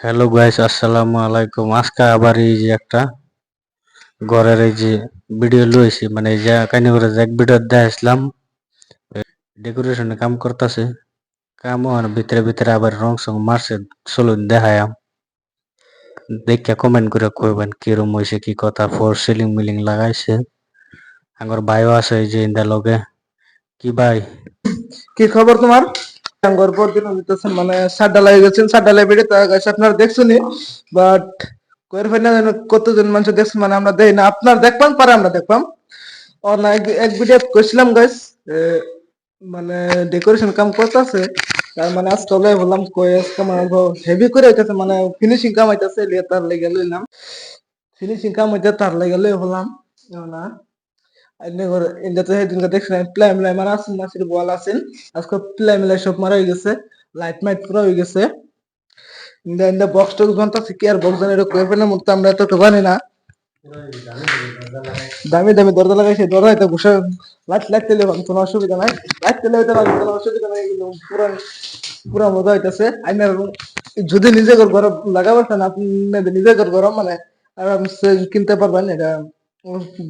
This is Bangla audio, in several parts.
হ্যালো গাইস, আসসালামু আলাইকুম। আজকে আবার এই যে একটা ঘরের এই যে ভিডিও লইছি, মানে এই যে কাইনে করে যে এক ভিডিও দেখাইছিলাম ডেকোরেশনে কাম করতেছে। কাম আর ভিতরে ভিতরে আবার রং সং মারছে। চলুন দেখায়াম, দেখে কমেন্ট করে কইবেন কিরম হইছে, কি কথা। ফোর সিলিং মিলিং লাগাইছে। আমার ভাইও আছে এই যে ইন্দা লগে। কি ভাই, কি খবর তোমার? আঙ্গর পর দিন হইতেছেন মানে সাত ঢালাই গেছেন, সাত ঢালাই বেড়ে তা গাছ আপনারা দেখছেনি, বাট কয়ের ফাইনা কতজন মানুষ দেখছেন মানে আমরা দেই না, আপনার দেখবাম পারে আমরা দেখবাম। ও না এক ভিডিও কইছিলাম গাইস, মানে ডেকোরেশন কাম করতেছে, তার মানে আজকে ওলাই বললাম কই আজকে মানে হেভি করে হইতেছে, মানে ফিনিশিং কাম হইতেছে, লিয়ে তার লেগে লইলাম। ফিনিশিং কাম হইতে তার লেগে লই হলাম না। ইন্ডিয়াতে সেদিনকে দেখছিলাম প্লাই মিলাই মারা আছেন না, সেটা বল আছেন আজকে প্লাই মিলাই সব মারা হয়ে গেছে, লাইট মাইট পুরো হয়ে গেছে। ইন্ডিয়া ইন্ডিয়া বক্স টক্স ঘন্টা থেকে আর বক্স জানি এটা কয়েফেনের মধ্যে আমরা এত জানি না। দামি দামি দরজা লাগাইছে, দরজা এটা বসে লাইট লাইট তেলে কোনো অসুবিধা নাই, লাইট তেলে হইতে পারবে কোনো অসুবিধা নাই, কিন্তু পুরা পুরা মজা হইতেছে। আইনার যদি নিজে ঘর লাগাবার চান আপনি, নিজে ঘর মানে আরামসে কিনতে পারবেন এটা।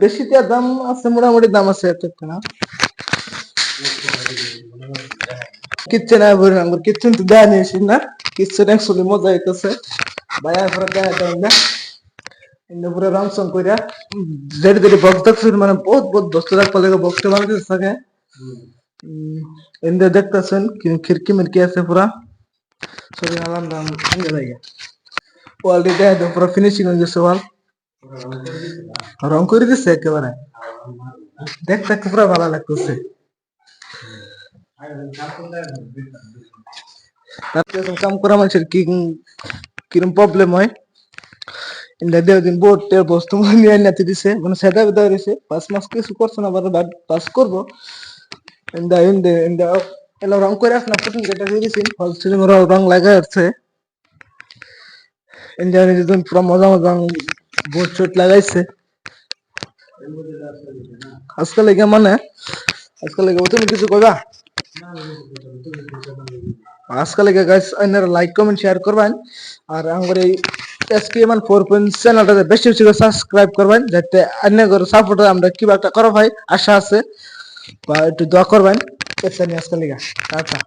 বেশি দাম আছে, মোটামুটি দাম আছে এত একটা না। কিচ্ছেন আমার কিচ্ছেন তো দেয়া নিয়েছি না, কিচ্ছেন অ্যাকচুয়ালি মজা হইতেছে। ভাইয়া ঘরে দেয়া দেয় না, ইন্দে পুরো রং সং কইরা যেটি যেটি বক্স দেখছি মানে বহুত বহুত বস্তু রাখতে লাগে, বক্সটা বানাইতে থাকে। ইন্দে দেখতেছেন খিড়কি মিড়কি আছে পুরা, সরি আলাম দাম আনগে লাগে। ওয়ালটি দেয়া দেয় পুরো ফিনিশিং হয়ে গেছে, ওয়াল রং করে দিচ্ছে একেবারে, দেখতে পুরো ভালো লাগতেছে। তারপরে কাম করা মানুষের কি কিরম প্রবলেম হয়, ইন্দা দিন বোর্ডের বস্তু নিয়ে নাতে দিছে, মানে সেটা বিদা দিছে, 5 মাস কিছু করছে না, বাট পাস করবো। ইন্দা ইন্দে ইন্দা এলো রং করে আসনা, প্রথম যেটা দিয়ে দিছি ফল সিলিং রং লাগা আছে। ইন্দা নিজের পুরো মজা মজা বোর্ড চোট লাগাইছে আজকাল লেগে, মানে আজকাল লেগে তুমি কিছু কইবা? আজকাল লেগে গাইস আপনারা লাইক কমেন্ট শেয়ার করবেন, আর আমার এই এসকেএমএন 4 চ্যানেলটাতে বেশি বেশি করে সাবস্ক্রাইব করবেন, যাতে আপনাদের সাপোর্টে আমরা কিবা একটা করা হয় আশা আছে, বা একটু দোয়া করবেন। আজকাল লেগে টাটা।